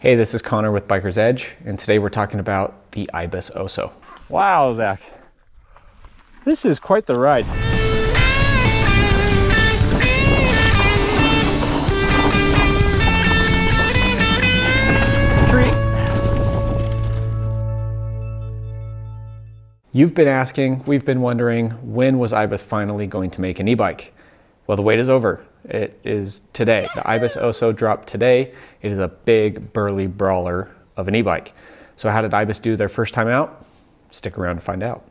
Hey, this is Connor with Biker's Edge, and today we're talking about the Ibis Oso. Wow, Zach, this is quite the ride. You've been asking, we've been wondering, when was Ibis finally going to make an e-bike? Well, the wait is over. It is today. The Ibis Oso dropped today. It is a big, burly brawler of an e-bike. So how did Ibis do their first time out? Stick around to find out.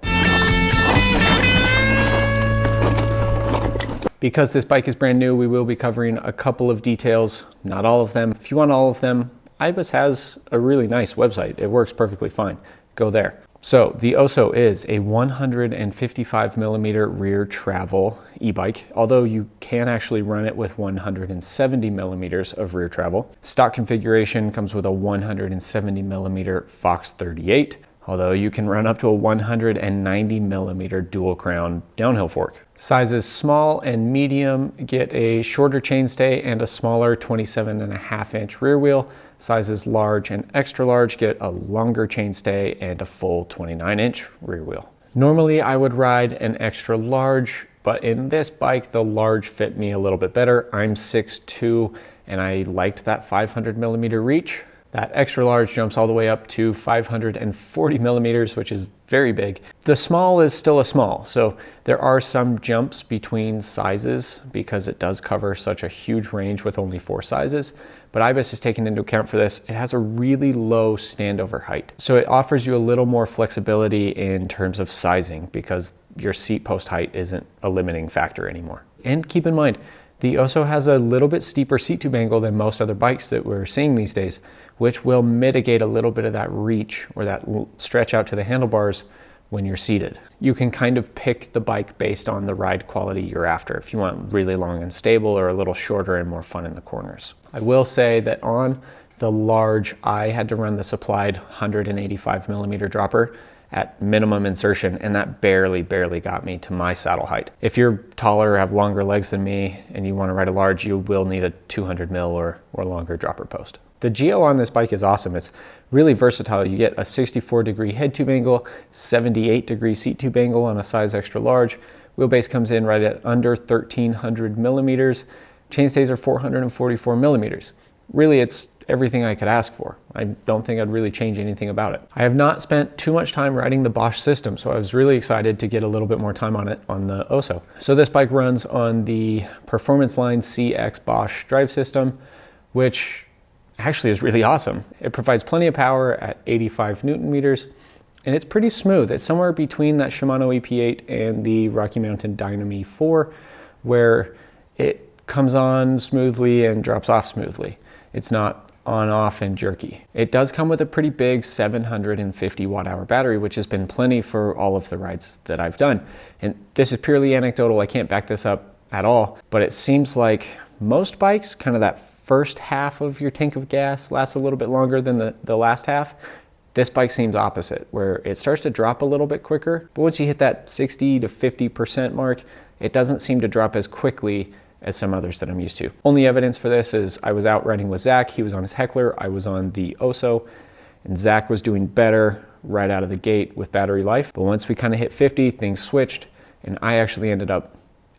Because this bike is brand new, we will be covering a couple of details, not all of them. If you want all of them, Ibis has a really nice website. It works perfectly fine. Go there. So the Oso is a 155 millimeter rear travel e-bike, although you can actually run it with 170 millimeters of rear travel. Stock configuration comes with a 170 millimeter Fox 38, although you can run up to a 190 millimeter dual crown downhill fork. Sizes small and medium get a shorter chainstay and a smaller 27.5-inch rear wheel. Sizes large and extra large get a longer chainstay and a full 29-inch rear wheel. Normally I would ride an extra large, but in this bike the large fit me a little bit better. I'm 6'2" and I liked that 500 millimeter reach. That extra large jumps all the way up to 540 millimeters, which is very big. The small is still a small, so there are some jumps between sizes because it does cover such a huge range with only 4 sizes. But Ibis is taken into account for this. It has a really low standover height. So it offers you a little more flexibility in terms of sizing because your seat post height isn't a limiting factor anymore. And keep in mind, the Oso has a little bit steeper seat tube angle than most other bikes that we're seeing these days, which will mitigate a little bit of that reach or that stretch out to the handlebars when you're seated. You can kind of pick the bike based on the ride quality you're after, if you want really long and stable or a little shorter and more fun in the corners. I will say that on the large, I had to run the supplied 185 millimeter dropper at minimum insertion, and that barely got me to my saddle height. If you're taller or have longer legs than me and you want to ride a large, you will need a 200 mil or longer dropper post. The geo on this bike is awesome. It's really versatile. You get a 64-degree head tube angle, 78-degree seat tube angle on a size extra large. Wheelbase comes in right at under 1,300 millimeters. Chainstays are 444 millimeters. Really, it's everything I could ask for. I don't think I'd really change anything about it. I have not spent too much time riding the Bosch system, so I was really excited to get a little bit more time on it on the Oso. So this bike runs on the Performance Line CX Bosch drive system, which actually is really awesome. It provides plenty of power at 85 Newton meters, and it's pretty smooth. It's somewhere between that Shimano EP8 and the Rocky Mountain Dynamo 4, where it comes on smoothly and drops off smoothly. It's not on, off, and jerky. It does come with a pretty big 750 watt-hour battery, which has been plenty for all of the rides that I've done. And this is purely anecdotal. I can't back this up at all, but it seems like most bikes, kind of that first half of your tank of gas lasts a little bit longer than the last half. This bike seems opposite, where it starts to drop a little bit quicker, but once you hit that 60 to 50% mark, it doesn't seem to drop as quickly as some others that I'm used to. Only evidence for this is I was out riding with Zach. He was on his Heckler, I was on the Oso, and Zach was doing better right out of the gate with battery life. But once we kind of hit 50, things switched, and I actually ended up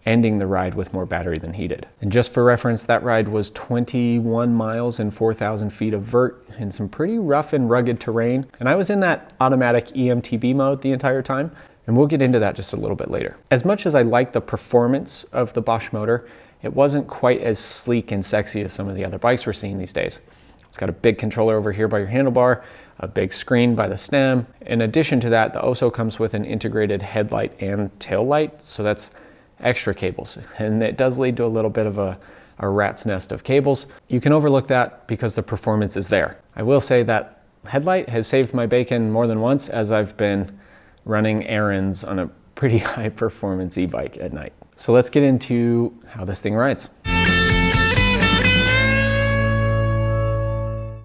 ending the ride with more battery than he did. And just for reference, that ride was 21 miles and 4,000 feet of vert in some pretty rough and rugged terrain. And I was in that automatic EMTB mode the entire time, and we'll get into that just a little bit later. As much as I like the performance of the Bosch motor, it wasn't quite as sleek and sexy as some of the other bikes we're seeing these days. It's got a big controller over here by your handlebar, a big screen by the stem. In addition to that, the Oso comes with an integrated headlight and tail light, so that's extra cables, and it does lead to a little bit of a rat's nest of cables. You can overlook that because the performance is there. I will say that headlight has saved my bacon more than once as I've been running errands on a pretty high performance e-bike at night. So let's get into how this thing rides.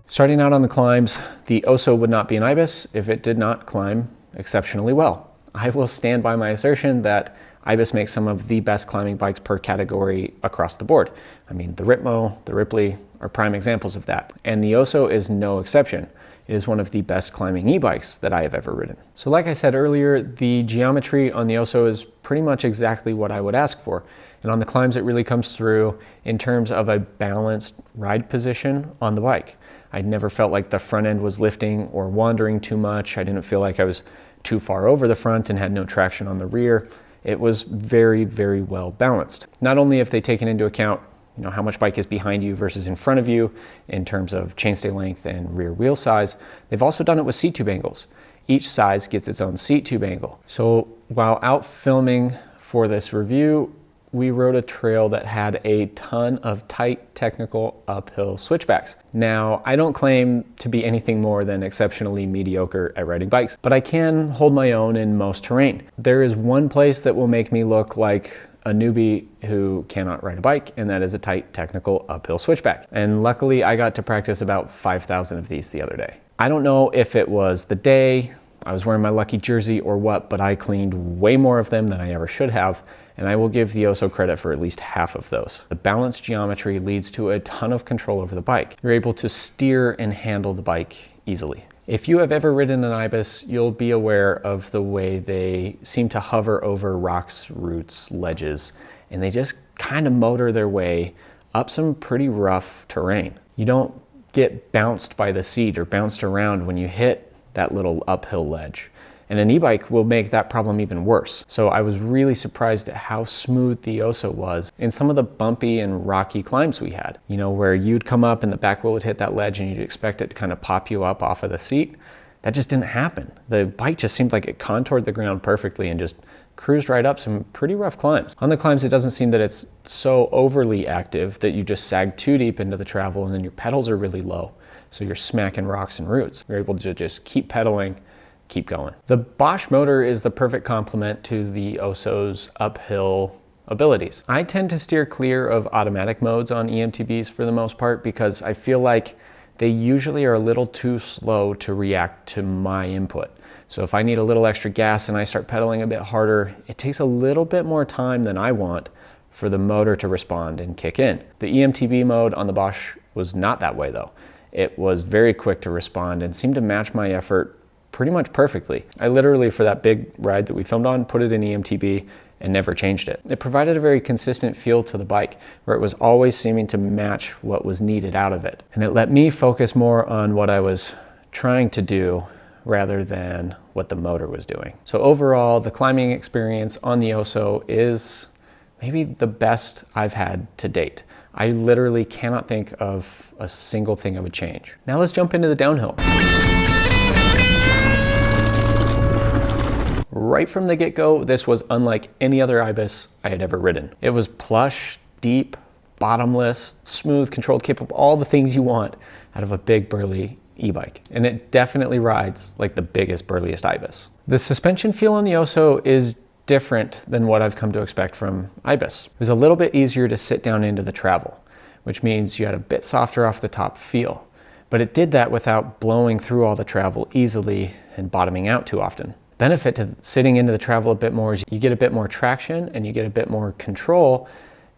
Starting out on the climbs, the Oso would not be an Ibis if it did not climb exceptionally well. I will stand by my assertion that Ibis makes some of the best climbing bikes per category across the board. I mean, the Ripmo, the Ripley are prime examples of that. And the Oso is no exception. It is one of the best climbing e-bikes that I have ever ridden. So like I said earlier, the geometry on the Oso is pretty much exactly what I would ask for. And on the climbs, it really comes through in terms of a balanced ride position on the bike. I never felt like the front end was lifting or wandering too much. I didn't feel like I was too far over the front and had no traction on the rear. It was very, very well balanced. Not only have they taken into account how much bike is behind you versus in front of you in terms of chainstay length and rear wheel size, they've also done it with seat tube angles. Each size gets its own seat tube angle. So while out filming for this review, we rode a trail that had a ton of tight technical uphill switchbacks. Now, I don't claim to be anything more than exceptionally mediocre at riding bikes, but I can hold my own in most terrain. There is one place that will make me look like a newbie who cannot ride a bike, and that is a tight technical uphill switchback. And luckily I got to practice about 5,000 of these the other day. I don't know if it was the day, I was wearing my lucky jersey or what, but I cleaned way more of them than I ever should have, and I will give the Oso credit for at least half of those. The balanced geometry leads to a ton of control over the bike. You're able to steer and handle the bike easily. If you have ever ridden an Ibis, you'll be aware of the way they seem to hover over rocks, roots, ledges, and they just kind of motor their way up some pretty rough terrain. You don't get bounced by the seat or bounced around when you hit that little uphill ledge. And an e-bike will make that problem even worse. So I was really surprised at how smooth the Oso was in some of the bumpy and rocky climbs we had. Where you'd come up and the back wheel would hit that ledge and you'd expect it to kind of pop you up off of the seat. That just didn't happen. The bike just seemed like it contoured the ground perfectly and just cruised right up some pretty rough climbs. On the climbs, it doesn't seem that it's so overly active that you just sag too deep into the travel and then your pedals are really low. So you're smacking rocks and roots. You're able to just keep pedaling, keep going. The Bosch motor is the perfect complement to the Oso's uphill abilities. I tend to steer clear of automatic modes on EMTBs for the most part because I feel like they usually are a little too slow to react to my input. So if I need a little extra gas and I start pedaling a bit harder, it takes a little bit more time than I want for the motor to respond and kick in. The EMTB mode on the Bosch was not that way though. It was very quick to respond and seemed to match my effort pretty much perfectly. I literally, for that big ride that we filmed on, put it in EMTB and never changed it. It provided a very consistent feel to the bike where it was always seeming to match what was needed out of it. And it let me focus more on what I was trying to do rather than what the motor was doing. So overall, the climbing experience on the Oso is maybe the best I've had to date. I literally cannot think of a single thing I would change. Now let's jump into the downhill. Right from the get-go, this was unlike any other Ibis I had ever ridden. It was plush, deep, bottomless, smooth, controlled, capable, all the things you want out of a big burly e-bike. And it definitely rides like the biggest, burliest Ibis. The suspension feel on the Oso is different than what I've come to expect from Ibis. It was a little bit easier to sit down into the travel, which means you had a bit softer off the top feel. But it did that without blowing through all the travel easily and bottoming out too often. Benefit to sitting into the travel a bit more is you get a bit more traction and you get a bit more control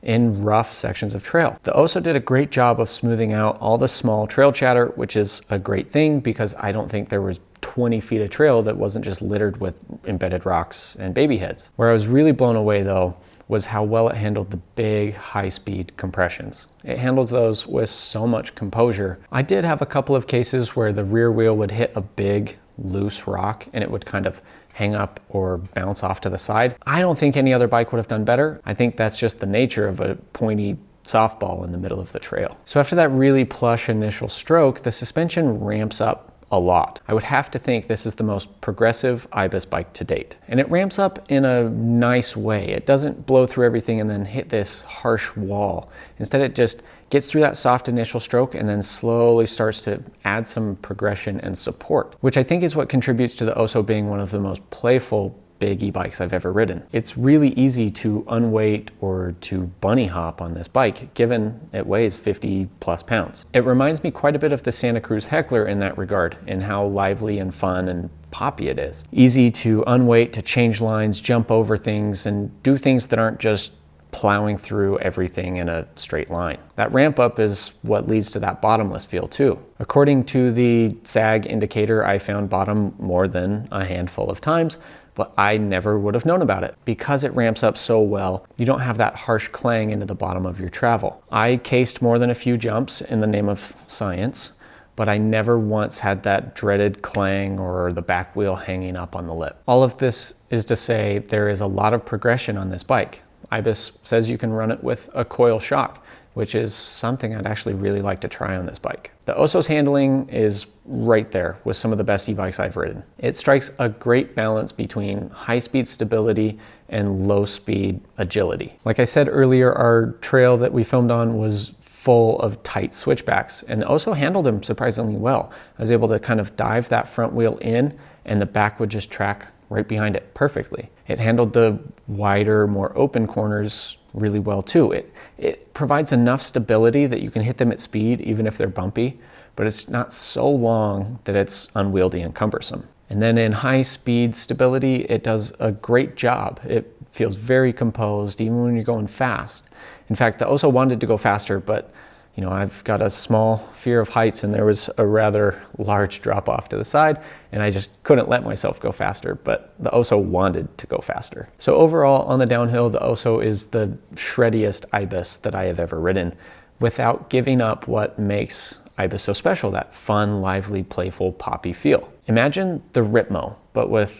in rough sections of trail. The Oso did a great job of smoothing out all the small trail chatter, which is a great thing because I don't think there was 20 feet of trail that wasn't just littered with embedded rocks and baby heads. Where I was really blown away though was how well it handled the big high-speed compressions. It handled those with so much composure. I did have a couple of cases where the rear wheel would hit a big loose rock and it would kind of hang up or bounce off to the side. I don't think any other bike would have done better. I think that's just the nature of a pointy softball in the middle of the trail. So after that really plush initial stroke, the suspension ramps up a lot. I would have to think this is the most progressive Ibis bike to date. And it ramps up in a nice way. It doesn't blow through everything and then hit this harsh wall. Instead, it just gets through that soft initial stroke and then slowly starts to add some progression and support, which I think is what contributes to the Oso being one of the most playful big e-bikes I've ever ridden. It's really easy to unweight or to bunny hop on this bike, given it weighs 50 plus pounds. It reminds me quite a bit of the Santa Cruz Heckler in that regard, in how lively and fun and poppy it is. Easy to unweight, to change lines, jump over things, and do things that aren't just plowing through everything in a straight line. That ramp up is what leads to that bottomless feel too. According to the sag indicator, I found bottom more than a handful of times, but I never would have known about it. Because it ramps up so well, you don't have that harsh clang into the bottom of your travel. I cased more than a few jumps in the name of science, but I never once had that dreaded clang or the back wheel hanging up on the lip. All of this is to say there is a lot of progression on this bike. Ibis says you can run it with a coil shock, which is something I'd actually really like to try on this bike. The Oso's handling is right there with some of the best e-bikes I've ridden. It strikes a great balance between high-speed stability and low-speed agility. Like I said earlier, our trail that we filmed on was full of tight switchbacks, and the Oso handled them surprisingly well. I was able to kind of dive that front wheel in, and the back would just track right behind it perfectly. It handled the wider, more open corners really well too. It provides enough stability that you can hit them at speed even if they're bumpy, but it's not so long that it's unwieldy and cumbersome. And then in high speed stability, it does a great job. It feels very composed even when you're going fast. In fact, the Oso wanted to go faster, but you know, I've got a small fear of heights, and there was a rather large drop off to the side, and I just couldn't let myself go faster, but the Oso wanted to go faster. So overall, on the downhill, the Oso is the shreddiest Ibis that I have ever ridden, without giving up what makes Ibis so special, that fun, lively, playful, poppy feel. Imagine the Ripmo, but with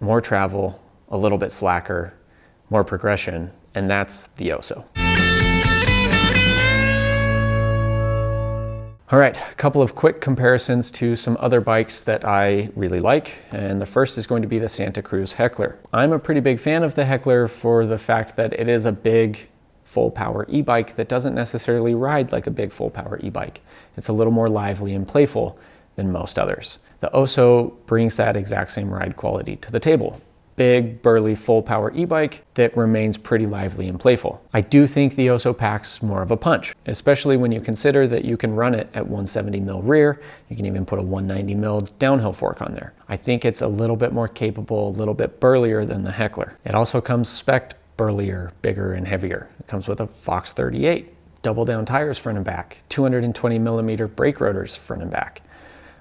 more travel, a little bit slacker, more progression, and that's the Oso. All right, a couple of quick comparisons to some other bikes that I really like, and the first is going to be the Santa Cruz Heckler. I'm a pretty big fan of the Heckler for the fact that it is a big full power e-bike that doesn't necessarily ride like a big full power e-bike. It's a little more lively and playful than most others. The Oso brings that exact same ride quality to the table. Big, burly, full power e-bike that remains pretty lively and playful. I do think the Oso packs more of a punch, especially when you consider that you can run it at 170mm rear. You can even put a 190mm downhill fork on there. I think it's a little bit more capable, a little bit burlier than the Heckler. It also comes spec'd burlier, bigger, and heavier. It comes with a Fox 38, double down tires front and back, 220mm brake rotors front and back.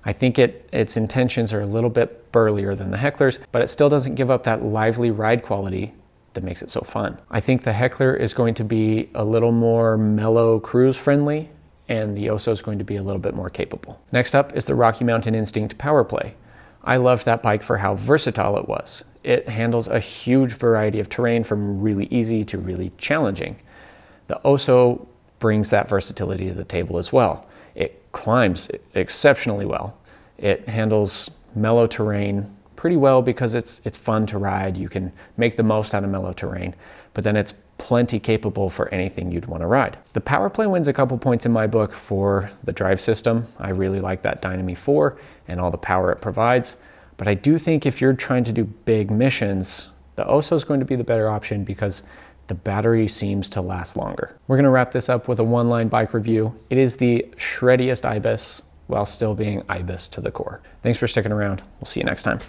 I think its intentions are a little bit burlier than the Heckler's, but it still doesn't give up that lively ride quality that makes it so fun. I think the Heckler is going to be a little more mellow cruise friendly, and the Oso is going to be a little bit more capable. Next up is the Rocky Mountain Instinct Powerplay. I loved that bike for how versatile it was. It handles a huge variety of terrain, from really easy to really challenging. The Oso brings that versatility to the table as well. It climbs exceptionally well. It handles mellow terrain pretty well because it's fun to ride. You can make the most out of mellow terrain, but then it's plenty capable for anything you'd want to ride. The Powerplay wins a couple points in my book for the drive system. I really like that Dynamy 4 and all the power it provides, but I do think if you're trying to do big missions, the Oso is going to be the better option because the battery seems to last longer. We're going to wrap this up with a one-line bike review. It is the shreddiest Ibis while still being Ibis to the core. Thanks for sticking around. We'll see you next time.